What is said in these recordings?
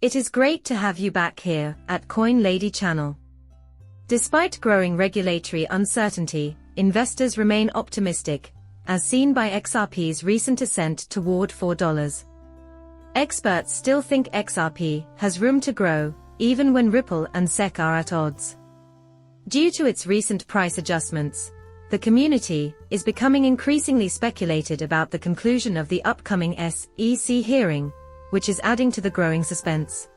It is great to have you back here at Coin Lady channel. Despite growing regulatory uncertainty, investors remain optimistic, as seen by XRP's recent ascent toward $4. Experts still think XRP has room to grow, even when Ripple and SEC are at odds. Due to its recent price adjustments, the community is becoming increasingly speculated about the conclusion of the upcoming SEC hearing, which is adding to the growing suspense.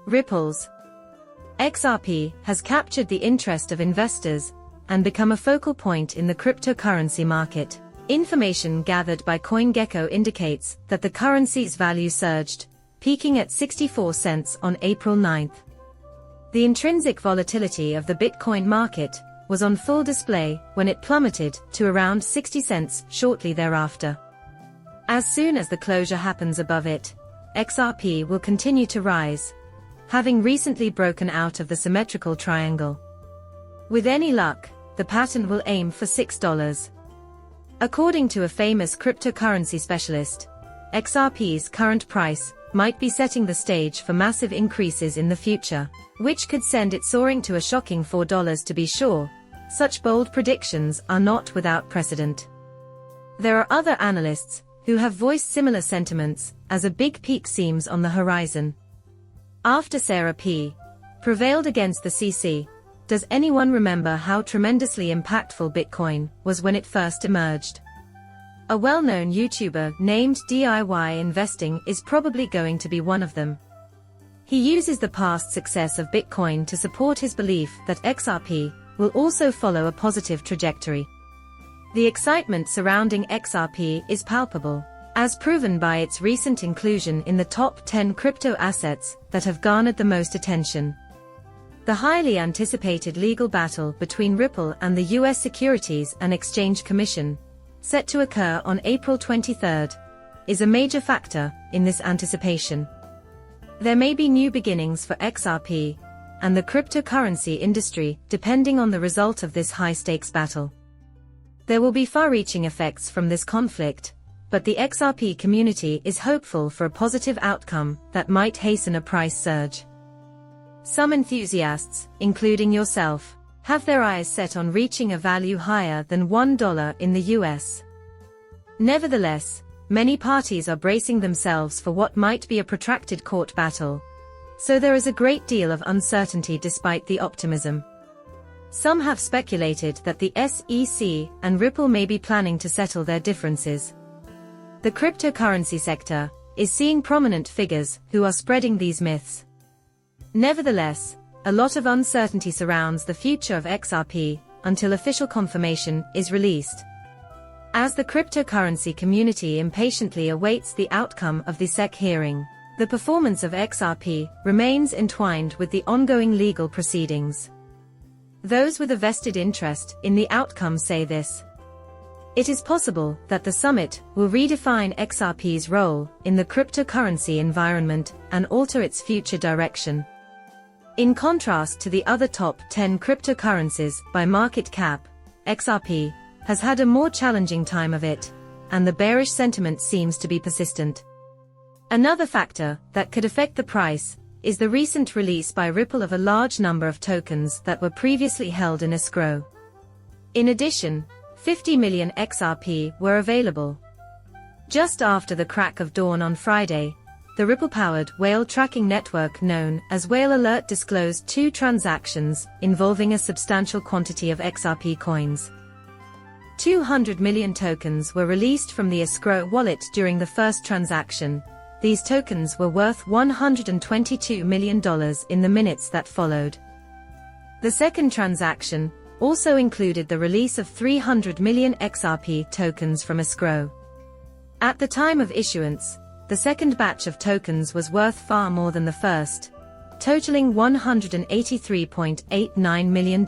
Ripple's XRP has captured the interest of investors and become a focal point in the cryptocurrency market. Information gathered by CoinGecko indicates that the currency's value surged, peaking at 64 cents on April 9. The intrinsic volatility of the Bitcoin market was on full display when it plummeted to around 60 cents shortly thereafter. As soon as the closure happens above it, XRP will continue to rise, having recently broken out of the symmetrical triangle. With any luck, the pattern will aim for $6. According to a famous cryptocurrency specialist, XRP's current price might be setting the stage for massive increases in the future, which could send it soaring to a shocking $4 to be sure. Such bold predictions are not without precedent. There are other analysts who have voiced similar sentiments, as a big peak seems on the horizon. After Sarah P. prevailed against the CC, does anyone remember how tremendously impactful Bitcoin was when it first emerged? A well-known YouTuber named DIY Investing is probably going to be one of them. He uses the past success of Bitcoin to support his belief that XRP will also follow a positive trajectory. The excitement surrounding XRP is palpable, as proven by its recent inclusion in the top 10 crypto assets that have garnered the most attention. The highly anticipated legal battle between Ripple and the U.S. Securities and Exchange Commission, set to occur on April 23, is a major factor in this anticipation. There may be new beginnings for XRP and the cryptocurrency industry depending on the result of this high-stakes battle. There will be far-reaching effects from this conflict, but the XRP community is hopeful for a positive outcome that might hasten a price surge. Some enthusiasts, including yourself, have their eyes set on reaching a value higher than $1 in the US. Nevertheless, many parties are bracing themselves for what might be a protracted court battle, so there is a great deal of uncertainty despite the optimism. Some have speculated that the SEC and Ripple may be planning to settle their differences. The cryptocurrency sector is seeing prominent figures who are spreading these myths. Nevertheless, a lot of uncertainty surrounds the future of XRP until official confirmation is released. As the cryptocurrency community impatiently awaits the outcome of the SEC hearing, the performance of XRP remains entwined with the ongoing legal proceedings. Those with a vested interest in the outcome say this: it is possible that the summit will redefine XRP's role in the cryptocurrency environment and alter its future direction. In contrast to the other top 10 cryptocurrencies by market cap, XRP has had a more challenging time of it, and the bearish sentiment seems to be persistent. Another factor that could affect the price is the recent release by Ripple of a large number of tokens that were previously held in escrow. In addition, 50 million XRP were available. Just after the crack of dawn on Friday, the Ripple-powered whale tracking network known as Whale Alert disclosed 2 transactions involving a substantial quantity of XRP coins. 200 million tokens were released from the escrow wallet during the first transaction. These tokens were worth $122 million in the minutes that followed. The second transaction also included the release of 300 million XRP tokens from escrow. At the time of issuance, the second batch of tokens was worth far more than the first, totaling $183.89 million.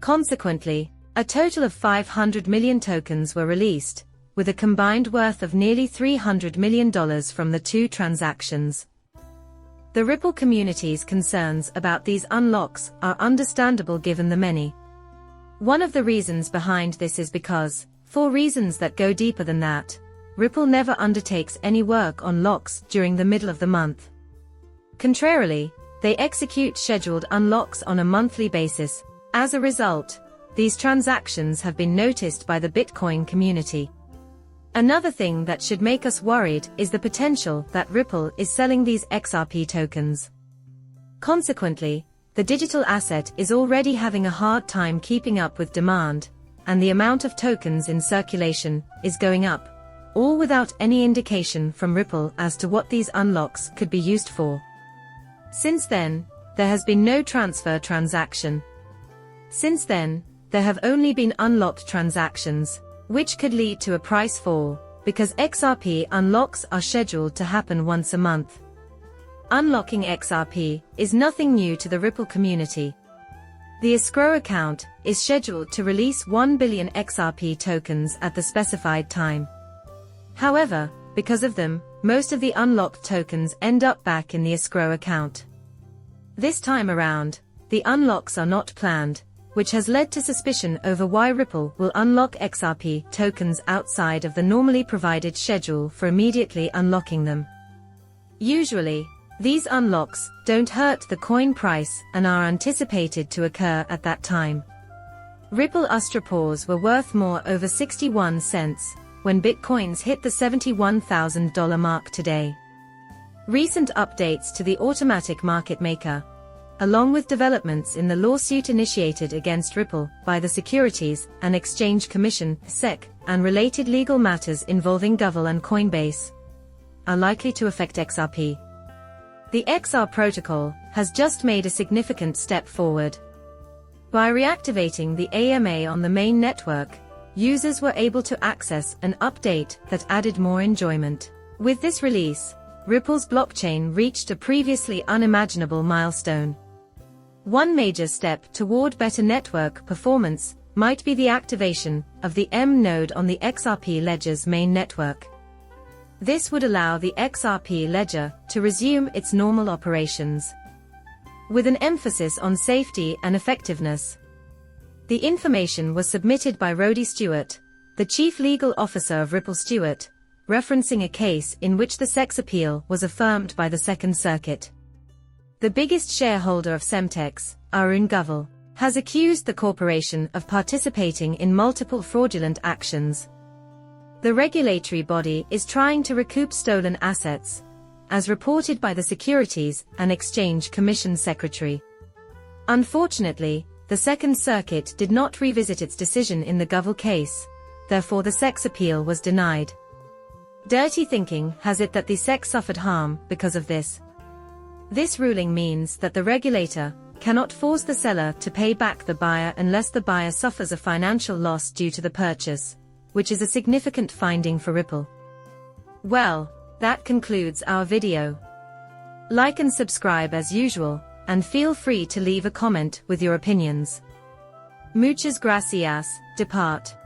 Consequently, a total of 500 million tokens were released, with a combined worth of nearly $300 million from the 2 transactions. The Ripple community's concerns about these unlocks are understandable given the many. One of the reasons behind this is because, for reasons that go deeper than that, Ripple never undertakes any work on locks during the middle of the month. Contrarily, they execute scheduled unlocks on a monthly basis. As a result, these transactions have been noticed by the Bitcoin community. Another thing that should make us worried is the potential that Ripple is selling these XRP tokens. Consequently, the digital asset is already having a hard time keeping up with demand, and the amount of tokens in circulation is going up, all without any indication from Ripple as to what these unlocks could be used for. Since then, there has been no transfer transaction. Since then, there have only been unlocked transactions, which could lead to a price fall, because XRP unlocks are scheduled to happen once a month. Unlocking XRP is nothing new to the Ripple community. The escrow account is scheduled to release 1 billion XRP tokens at the specified time. However, because of them, most of the unlocked tokens end up back in the escrow account. This time around, the unlocks are not planned, which has led to suspicion over why Ripple will unlock XRP tokens outside of the normally provided schedule for immediately unlocking them. Usually, these unlocks don't hurt the coin price and are anticipated to occur at that time. Ripple Ustropores were worth more over 61 cents when Bitcoins hit the $71,000 mark today. Recent updates to the automatic market maker, along with developments in the lawsuit initiated against Ripple by the Securities and Exchange Commission (SEC) and related legal matters involving Governor and Coinbase, are likely to affect XRP. The XR protocol has just made a significant step forward. By reactivating the AMA on the main network, users were able to access an update that added more enjoyment. With this release, Ripple's blockchain reached a previously unimaginable milestone. One major step toward better network performance might be the activation of the M node on the XRP ledger's main network. This would allow the XRP ledger to resume its normal operations, with an emphasis on safety and effectiveness. The information was submitted by Rody Stewart, the chief legal officer of Ripple Stewart, referencing a case in which the SEC's appeal was affirmed by the Second Circuit. The biggest shareholder of Semtex, Arun Govil, has accused the corporation of participating in multiple fraudulent actions. The regulatory body is trying to recoup stolen assets, as reported by the Securities and Exchange Commission Secretary. Unfortunately, the Second Circuit did not revisit its decision in the Govil case, therefore the SEC's appeal was denied. Dirty thinking has it that the SEC suffered harm because of this. This ruling means that the regulator cannot force the seller to pay back the buyer unless the buyer suffers a financial loss due to the purchase, which is a significant finding for Ripple. Well, that concludes our video. Like and subscribe as usual, and feel free to leave a comment with your opinions. Muchas gracias, depart.